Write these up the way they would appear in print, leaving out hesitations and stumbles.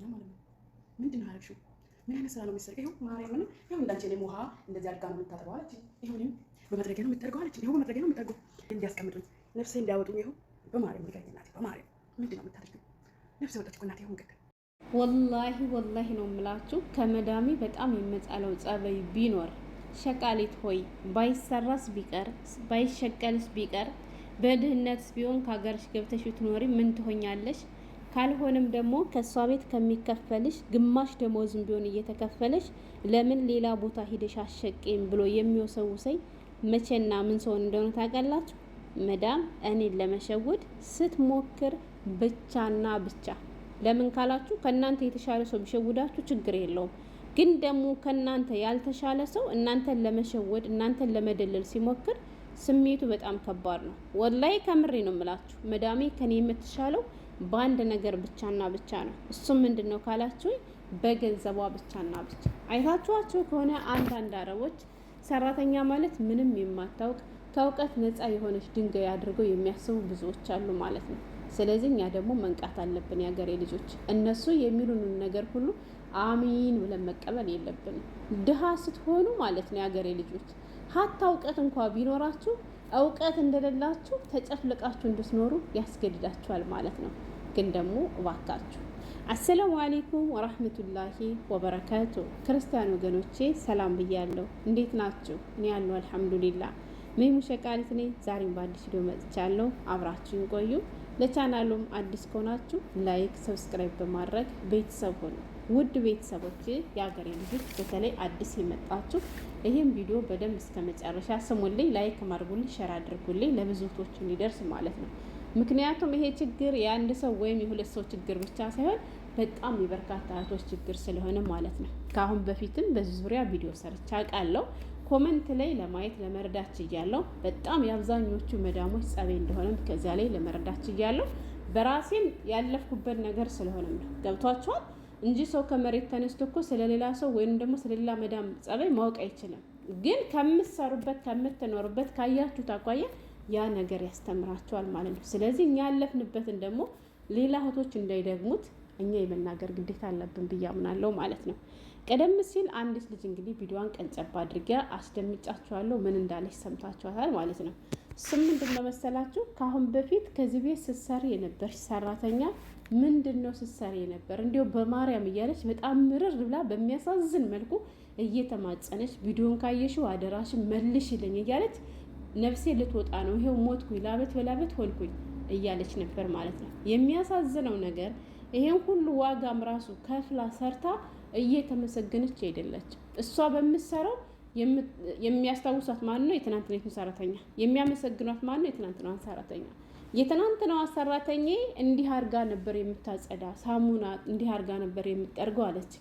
ይመስለኛል ማለት ነው። ምንድን ነው ያደረግሽው? ምን አይነት ስራ ነው የሚሰራ? ይኸው ማርያምን፣ ይኸው እንዳንቺ እኔም ውሃ እንደዚህ አድርጋ ነው የምታጠበው አለች። ይኸው እኔም በመጥረጊያ ነው የምጠርገው አለች። ይኸው በመጥረጊያ ነው የምጠርገው እንዲያስቀምጡኝ ነፍሴ እንዲያወጡኝ። ይኸው በማርያም ንገሪኝ እናቴ፣ በማርያም ምንድን ነው የምታደርጊው? ነፍሴ ወጣች እኮ እናቴ። ይኸው እንግዲህ ወላሂ ነው የምላችሁ ከመዳሜ በጣም የመጻለው ጸበይ ቢኖር ሸቃሊት ሆይ ባይሰራስ ቢቀር ባይሸቀልስ ቢቀር በድህነትስ ቢሆን ከሀገርሽ ገብተሽ ብትኖሪ ምን ትሆኛለሽ? ካልሆነም ደግሞ ከሷ ቤት ከሚከፈልሽ ግማሽ ደሞዝም ቢሆን እየተከፈለሽ ለምን ሌላ ቦታ ሂደሽ አሸቄም ብሎ የሚወሰውሰኝ መቼና ምን ሰው እንደሆነ ታውቃላችሁ? መዳም እኔን ለመሸወድ ስትሞክር ብቻና ብቻ። ለምን ካላችሁ ከእናንተ የተሻለ ሰው ቢሸውዳችሁ ችግር የለውም። ግን ደግሞ ከእናንተ ያልተሻለ ሰው እናንተን ለመሸወድ እናንተን ለመደለል ሲሞክር ስሜቱ በጣም ከባድ ነው። ወላይ ከምሬ ነው የምላችሁ። መዳሜ ከኔ የምትሻለው በአንድ ነገር ብቻና ብቻ ነው። እሱም ምንድን ነው ካላችሁ በገንዘቧ ብቻና ብቻ። አይታችኋቸው ከሆነ አንዳንድ አረቦች ሰራተኛ ማለት ምንም የማታውቅ ከእውቀት ነፃ የሆነች ድንጋይ አድርገው የሚያስቡ ብዙዎች አሉ ማለት ነው። ስለዚህ እኛ ደግሞ መንቃት አለብን የሀገሬ ልጆች። እነሱ የሚሉንን ነገር ሁሉ አሚን ብለን መቀበል የለብንም። ድሃ ስትሆኑ ማለት ነው የሀገሬ ልጆች ሀታ እውቀት እንኳ ቢኖራችሁ እውቀት እንደሌላችሁ ተጨፍልቃችሁ እንድትኖሩ ያስገድዳችኋል ማለት ነው። ግን ደግሞ እባካችሁ አሰላሙ አለይኩም ወራህመቱላሂ ወበረካቱ። ክርስቲያን ወገኖቼ ሰላም ብያለሁ። እንዴት ናችሁ? እኔ ያለው አልሐምዱሊላህ። ሜሙ ሸቃሊት ነኝ። ዛሬም በአዲስ ቪዲዮ መጥቻለሁ። አብራችሁን ቆዩ። ለቻናሉም አዲስ ከሆናችሁ ላይክ፣ ሰብስክራይብ በማድረግ ቤተሰብ ሆኑ። ውድ ቤተሰቦች የሀገሬ ልጆች በተለይ አዲስ የመጣችሁ ይህም ቪዲዮ በደንብ እስከ መጨረሻ ስሙልኝ፣ ላይክ ማድርጉልኝ፣ ሸር አድርጉልኝ ለብዙቶች እንዲደርስ ማለት ነው። ምክንያቱም ይሄ ችግር የአንድ ሰው ወይም የሁለት ሰው ችግር ብቻ ሳይሆን በጣም የበርካታ እህቶች ችግር ስለሆነ ማለት ነው። ከአሁን በፊትም በዚህ ዙሪያ ቪዲዮ ሰርቻ አውቃለሁ። ኮመንት ላይ ለማየት ለመረዳት ችያለሁ። በጣም የአብዛኞቹ መዳሞች ጸቤ እንደሆነም ከዚያ ላይ ለመረዳት ችያለሁ። በራሴም ያለፍኩበት ነገር ስለሆነ ነው። ገብቷችኋል እንጂ ሰው ከመሬት ተነስቶ እኮ ስለሌላ ሰው ወይም ደግሞ ስለሌላ መዳም ጸባይ ማወቅ አይችልም። ግን ከምትሰሩበት ከምትኖሩበት ካያችሁት አኳያ ያ ነገር ያስተምራቸዋል ማለት ነው። ስለዚህ እኛ ያለፍንበትን ደግሞ ሌላ እህቶች እንዳይደግሙት እኛ የመናገር ግዴታ አለብን ብዬ አምናለሁ ማለት ነው። ቀደም ሲል አንዲት ልጅ እንግዲህ ቪዲዮዋን ቀንጨባ አድርጊያ አስደምጫችኋለሁ። ምን እንዳለች ሰምታችኋታል ማለት ነው። ስም ምንድነው መሰላችሁ? ካሁን በፊት ከዚህ ቤት ስትሰሪ የነበርሽ ሰራተኛ ምንድነው ስትሰሪ የነበር እንዲሁ በማርያም እያለች በጣም ምርር ብላ በሚያሳዝን መልኩ እየተማጸነች ቪዲዮን ካየሽው አደራሽን መልሽልኝ እያለች ነፍሴ ልትወጣ ነው፣ ይሄው ሞትኩኝ፣ ላበት በላበት ሆንኩኝ እያለች ነበር ማለት ነው። የሚያሳዝነው ነገር ይሄን ሁሉ ዋጋም ራሱ ከፍላ ሰርታ እየተመሰገነች አይደለች። እሷ በምትሰራው የሚያስታውሳት ማን ነው? የትናንትናውን ሰራተኛ። የሚያመሰግኗት ማን ነው? የትናንትናውን ሰራተኛ። የትናንትናዋ ሰራተኛ እንዲህ አርጋ ነበር የምታጸዳ፣ ሳሙና እንዲህ አርጋ ነበር የምትጠርገው አለች።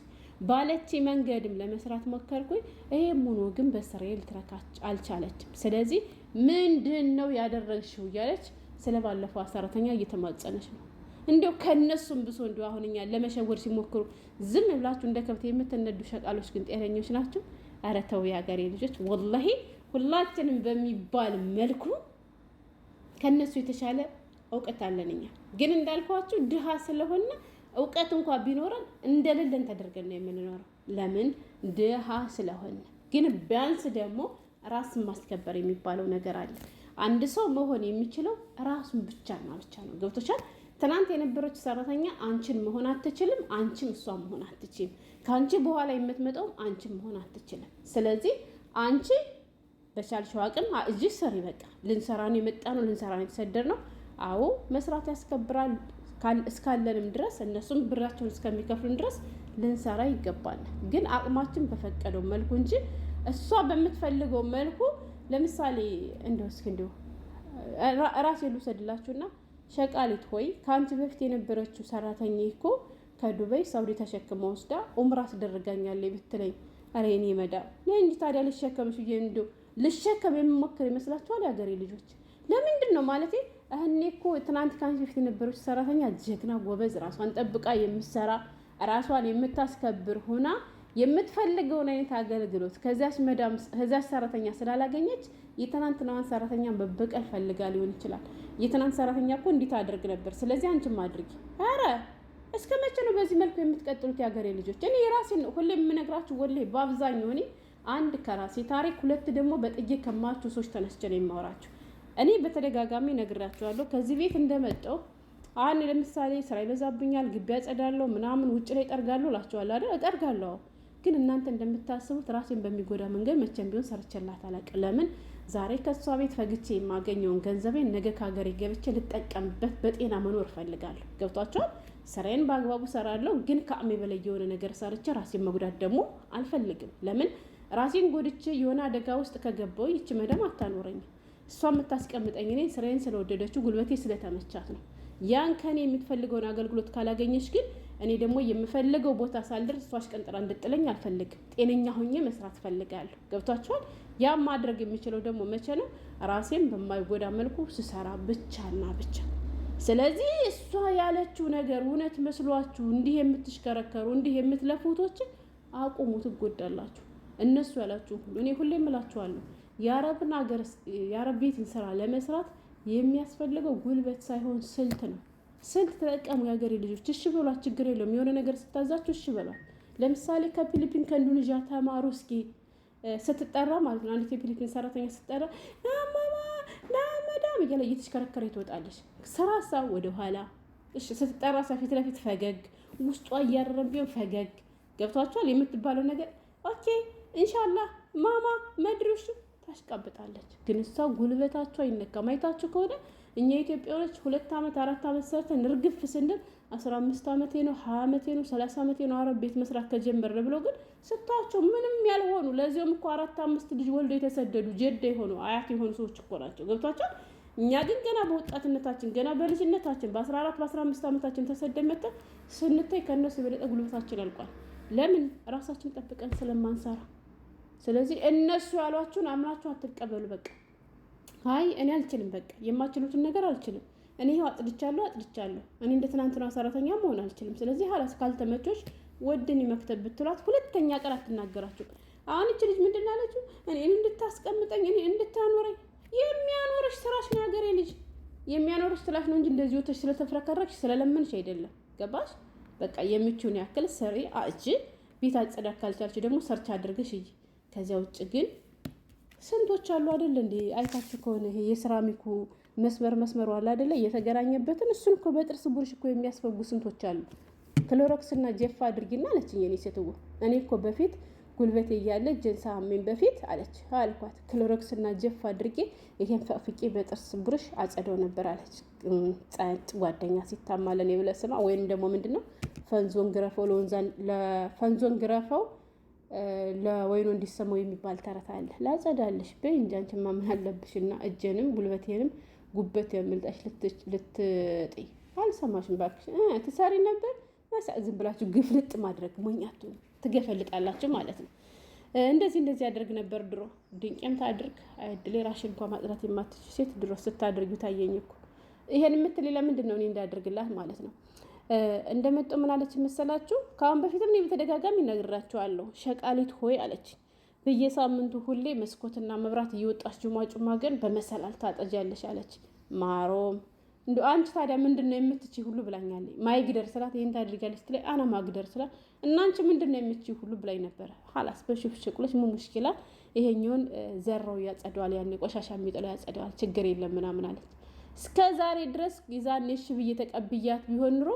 ባለች መንገድም ለመስራት ሞከርኩኝ። ይሄም ሆኖ ግን በስራዬ ልትረካች አልቻለችም። ስለዚህ ምንድነው ያደረግሽው እያለች ስለባለፈው ሰራተኛ እየተማጸነች ነው። እንዲያው ከነሱም ብሶ እንዲያው አሁን እኛ ለመሸወድ ሲሞክሩ ዝም ብላችሁ እንደ ከብት የምትነዱ ሸቃሎች ግን ጤነኞች ናቸው? ኧረ ተው የሀገሬ ልጆች። ወላሂ ሁላችንም በሚባል መልኩ ከነሱ የተሻለ እውቀት አለን እኛ። ግን እንዳልኳችሁ ድሃ ስለሆነ እውቀት እንኳን ቢኖረን እንደሌለን ተደርገን ነው የምንኖረው። ለምን? ድሃ ስለሆነ። ግን ቢያንስ ደግሞ ራስን ማስከበር የሚባለው ነገር አለ። አንድ ሰው መሆን የሚችለው ራሱን ብቻና ብቻ ነው። ገብቶሻል? ትናንት የነበረች ሰራተኛ አንቺን መሆን አትችልም፣ አንቺም እሷ መሆን አትችልም። ከአንቺ በኋላ የምትመጣውም አንቺን መሆን አትችልም። ስለዚህ አንቺ በቻልሽው አቅም እጅግ ሰሪ። በቃ ልንሰራ ነው የመጣ ነው፣ ልንሰራ ነው የተሰደር ነው። አዎ መስራት ያስከብራል። እስካለንም ድረስ እነሱም ብራቸውን እስከሚከፍሉን ድረስ ልንሰራ ይገባል። ግን አቅማችን በፈቀደው መልኩ እንጂ እሷ በምትፈልገው መልኩ ለምሳሌ እንደው እስኪ እንደው ራሴ ልውሰድላችሁና ሸቃሊት ሆይ ከአንቺ በፊት የነበረችው ሰራተኛ እኮ ከዱባይ ሳውዲ ተሸክማ ወስዳ ኡምራ አስደርጋኛለች ብትለኝ፣ አረ የኔ መዳም ለእንጂ ታዲያ ልሸከምሽ እንደው ልሸከም የምሞክር ይመስላችኋል? የሀገሬ ልጆች ለምንድን ነው ማለቴ እኔ እኮ ትናንት ከአንቺ በፊት የነበረችው ሰራተኛ ጀግና ጎበዝ፣ ራሷን ጠብቃ የምትሰራ ራሷን የምታስከብር ሆና የምትፈልገውን አይነት አገልግሎት ከዛች መዳም ከዛች ሰራተኛ ስላላገኘች የትናንትናዋን ሰራተኛ በበቀል ፈልጋ ሊሆን ይችላል። የትናንት ሰራተኛ እኮ እንዲት አድርግ ነበር፣ ስለዚህ አንቺም አድርጊ። አረ እስከ መቼ ነው በዚህ መልኩ የምትቀጥሉት የሀገሬ ልጆች? እኔ የራሴን ሁሌ የምነግራችሁ ወላሂ በአብዛኛው እኔ አንድ ከራሴ ታሪክ፣ ሁለት ደግሞ በጥዬ ከማችሁ ሰዎች ተነስቼ ነው የማወራችሁ። እኔ በተደጋጋሚ ነግራችኋለሁ። ከዚህ ቤት እንደመጣሁ አሁን ለምሳሌ ስራ ይበዛብኛል፣ ግቢ ያጸዳለሁ፣ ምናምን ውጭ ላይ እጠርጋለሁ እላችኋለሁ አይደል? እጠርጋለሁ። ግን እናንተ እንደምታስቡት ራሴን በሚጎዳ መንገድ መቼም ቢሆን ሰርቼላት አላውቅም። ለምን ዛሬ ከሷ ቤት ፈግቼ የማገኘውን ገንዘቤን ነገ ከሀገሬ ገብቼ ልጠቀምበት በጤና መኖር እፈልጋለሁ። ገብቷቸዋል። ስራዬን በአግባቡ ሰራለሁ፣ ግን ከአቅሜ በላይ የሆነ ነገር ሰርቼ ራሴን መጉዳት ደግሞ አልፈልግም። ለምን ራሴን ጎድቼ የሆነ አደጋ ውስጥ ከገባሁ ይቺ መደም አታኖረኝም። እሷ የምታስቀምጠኝ እኔ ስራዬን ስለወደደችው ጉልበቴ ስለተመቻት ነው። ያን ከኔ የምትፈልገውን አገልግሎት ካላገኘች ግን እኔ ደግሞ የምፈልገው ቦታ ሳልደርስ እሷ አሽቀንጥራ እንድጥለኝ አልፈልግም። ጤነኛ ሆኜ መስራት ፈልጋለሁ። ገብቷችኋል? ያ ማድረግ የሚችለው ደግሞ መቼ ነው? ራሴን በማይጎዳ መልኩ ስሰራ ብቻና ብቻ። ስለዚህ እሷ ያለችው ነገር እውነት መስሏችሁ እንዲህ የምትሽከረከሩ እንዲህ የምትለፉቶች አቁሙ፣ ትጎዳላችሁ። እነሱ ያላችሁ ሁሉ እኔ ሁሌም እላችኋለሁ፣ የአረብ ቤትን ስራ ለመስራት የሚያስፈልገው ጉልበት ሳይሆን ስልት ነው። ስልት ተጠቀሙ የሀገሬ ልጆች። እሺ በሏት፣ ችግር የለውም። የሆነ ነገር ስታዛችሁ እሺ በሏት። ለምሳሌ ከፊሊፒን ከኢንዶኔዥያ ተማሩ እስኪ ስትጠራ ማለት ነው። አንዲት የፊሊፒን ሰራተኛ ስትጠራ ናማማ ናመዳም እያለ እየተሽከረከረ ትወጣለች። ስራሳ ወደኋላ። እሺ ስትጠራ ፊት ለፊት ፈገግ፣ ውስጧ እያረረም ቢሆን ፈገግ። ገብቷችኋል? የምትባለው ነገር ኦኬ ኢንሻአላህ ማማ መድሩሽ ታሽቃብጣለች። ግን እሷ ጉልበታቸው አይነካም። አይታችሁ ከሆነ እኛ ኢትዮጵያውያን 2 ዓመት 4 ዓመት ሰርተን እርግፍ ስንል 15 ዓመቴ ነው 20 ዓመቴ ነው 30 ዓመቴ ነው አረብ ቤት መስራት ከጀመረ ብሎ ግን ስታቸው ምንም ያልሆኑ ለዚያም እኮ 4-5 ልጅ ወልዶ የተሰደዱ ጀዳ የሆኑ አያት የሆኑ ሰዎች እኮ ናቸው። ገብቷቸው እኛ ግን ገና በወጣትነታችን ገና በልጅነታችን በ14 በ15 ዓመታችን ተሰደን መጥተን ስንታይ ከነሱ የበለጠ ጉልበታችን ያልቋል። ለምን? ራሳችን ጠብቀን ስለማንሰራ። ስለዚህ እነሱ ያሏችሁን አምናችሁ አትቀበሉ። በቃ አይ እኔ አልችልም፣ በቃ የማችሉትን ነገር አልችልም፣ እኔ ይኸው አጥድቻለሁ፣ እኔ እንደ ትናንትና ሰራተኛ መሆን አልችልም። ስለዚህ ሀላስ ካልተመቾች ወድን መክተብ ብትሏት ሁለተኛ ቀን አትናገራችሁ። አሁን እቺ ልጅ ምንድን አለችው? እኔ እንድታስቀምጠኝ እኔ እንድታኖረኝ። የሚያኖርሽ ስራሽ ነው ሀገሬ ልጅ፣ የሚያኖርሽ ስራሽ ነው እንጂ እንደዚህ ወተሽ ስለተፍረከረክሽ ስለለመንሽ አይደለም። ገባሽ? በቃ የምቹን ያክል ሰሪ አጭ ቤት አጽዳ ካልቻልሽ ደግሞ ሰርች አድርገሽ እይ። ከዚያ ውጭ ግን ስንቶች አሉ አይደል እንዴ? አይታችሁ ከሆነ ይሄ የሴራሚኩ መስመሩ አለ አይደለ? እየተገናኘበትን እሱን እኮ በጥርስ ቡርሽ እኮ የሚያስፈጉ ስንቶች አሉ። ክሎሮክስ እና ጀፋ አድርጊና አለችኝ የኔ ሴትዮ። እኔ እኮ በፊት ጉልበቴ እያለ እጄን ሳመኝ በፊት አለች አልኳት፣ ክሎሮክስ እና ጀፋ አድርጌ ይሄን ፈቅፍቄ በጥርስ ቡርሽ አጸደው ነበር አለች። ጻት ጓደኛ ሲታማለን የብለ ስማ ወይም ደግሞ ምንድነው ፈንዞን ግረፈው ለፈንዞን ግረፈው ለወይኑ እንዲሰማው የሚባል ተረት አለ። ላጸዳልሽ በይ እንጂ አንቺማ ምን አለብሽና እጄንም ጉልበቴንም ጉበት የምልጣሽ ልትጥይ አልሰማሽም ባክሽ ትሰሪ ነበር። ዝም ብላችሁ ግፍልጥ ማድረግ ሞኛቱ ትገፈልጣላችሁ ማለት ነው። እንደዚህ ያደርግ ነበር ድሮ። ድንቄም ታድርግ አይድሌ ራሽ እንኳን ማጥራት የማትችል ሴት ድሮ ስታደርጊው ታየኝ እኮ። ይሄን የምትል ለምንድን ነው እኔ እንዳደርግላት ማለት ነው። እንደመጣ ምን አለች መሰላችሁ? ከአሁን በፊትም እኔ በተደጋጋሚ እነግራችኋለሁ። ሸቃሊት ሆይ አለች፣ በየሳምንቱ ሁሌ መስኮትና መብራት እየወጣች ጁማ ግን በመሰላል ታጠጃለሽ አለች። ማሮም እንደው አንቺ ታዲያ ምንድነው የምትችይ ሁሉ ብላኛለች። ማይግደር ስላት ይሄን ታድርጋለች ትለይ አና ማግደር ስላት እና አንቺ ምንድነው የምትችይ ሁሉ ብላኝ ነበር። ሐላስ በሽፍሽቁለሽ ምን ሙሽኪላ ይሄኛውን ዘራው ያጸደዋል፣ ያን ቆሻሻ የሚጥለው ያጸደዋል፣ ችግር የለም ምናምን አለች። እስከ ዛሬ ድረስ ይዛኔ እሺ ብዬ ተቀብያት ቢሆን ኑሮ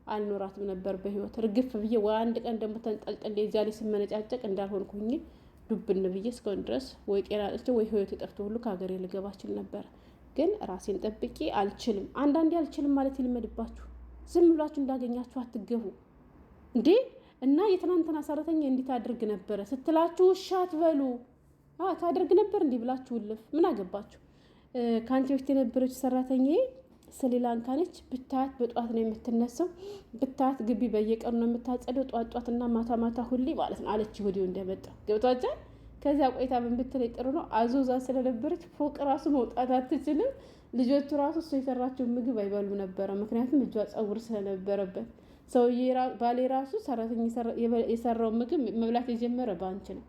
አልኖራትም ነበር በህይወት ርግፍ ብዬ። አንድ ቀን ደግሞ ተንጠልጠል እዚያ ላይ ስመነጫጨቅ እንዳልሆንኩኝ ዱብን ብዬ እስካሁን ድረስ ወይ ጤና አጥቼ ወይ ህይወት ጠፍቶ ሁሉ ከሀገሬ ልገባችል ነበር። ግን ራሴን ጠብቄ አልችልም። አንዳንዴ አልችልም ማለት ይልመድባችሁ። ዝም ብላችሁ እንዳገኛችሁ አትገቡ እንዴ። እና የትናንትና ሰራተኛ እንዴት አድርግ ነበረ ስትላችሁ እሺ አትበሉ። ታድርግ ነበር እንዲህ ብላችሁ ልፍ ምን አገባችሁ? ከአንቺ በፊት የነበረች ሰራተኛ ስሪላንካ ነች። ብታት በጧት ነው የምትነሳው፣ ብታት ግቢ በየቀኑ ነው የምታጸደው፣ ጧትና ማታ ሁሌ ማለት ነው አለች። ወዲሁ እንደመጣ ገብቷቻል። ከዚያ ቆይታ ምን ብትለኝ ጥሩ ነው አዞዛ ስለነበረች ፎቅ ራሱ መውጣት አትችልም። ልጆቹ ራሱ እሱ የሰራቸውን ምግብ አይበሉ ነበረ፣ ምክንያቱም እጇ ጸጉር ስለነበረበት። ሰውዬ ባሌ ራሱ ሰራተኛ የሰራውን ምግብ መብላት የጀመረ ባንቺ ነው።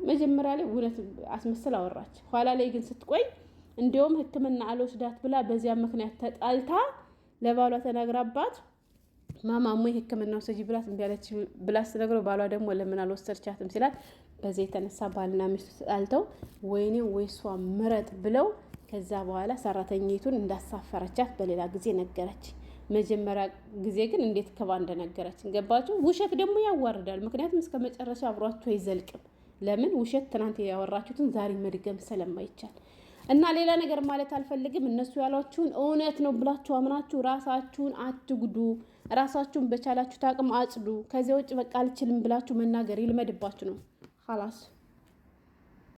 መጀመሪያ ላይ እውነት አስመስል አወራች። ኋላ ላይ ግን ስትቆይ እንዲያውም ሕክምና አልወስዳት ብላ በዚያ ምክንያት ተጣልታ ለባሏ ተናግራባት ማማሙ ሕክምናው ሰጂ ብላት እምቢ አለች ብላ ስትነግረው ባሏ ደግሞ ለምን አልወሰድቻትም ሲላት በዚህ የተነሳ ባልና ሚስቱ ተጣልተው ወይኔ ወይሷ ምረጥ ብለው ከዛ በኋላ ሰራተኛይቱን እንዳሳፈረቻት በሌላ ጊዜ ነገረች። መጀመሪያ ጊዜ ግን እንዴት ከባ እንደነገረች ገባችሁ? ውሸት ደግሞ ያዋርዳል። ምክንያቱም እስከ መጨረሻ አብሯችሁ አይዘልቅም። ለምን ውሸት ትናንት ያወራችሁትን ዛሬ መድገም ስለማይቻል እና ሌላ ነገር ማለት አልፈልግም። እነሱ ያሏችሁን እውነት ነው ብላችሁ አምናችሁ ራሳችሁን አትጉዱ። ራሳችሁን በቻላችሁት አቅም አጽዱ። ከዚያ ውጭ በቃ አልችልም ብላችሁ መናገር ይልመድባችሁ ነው ኸላስ።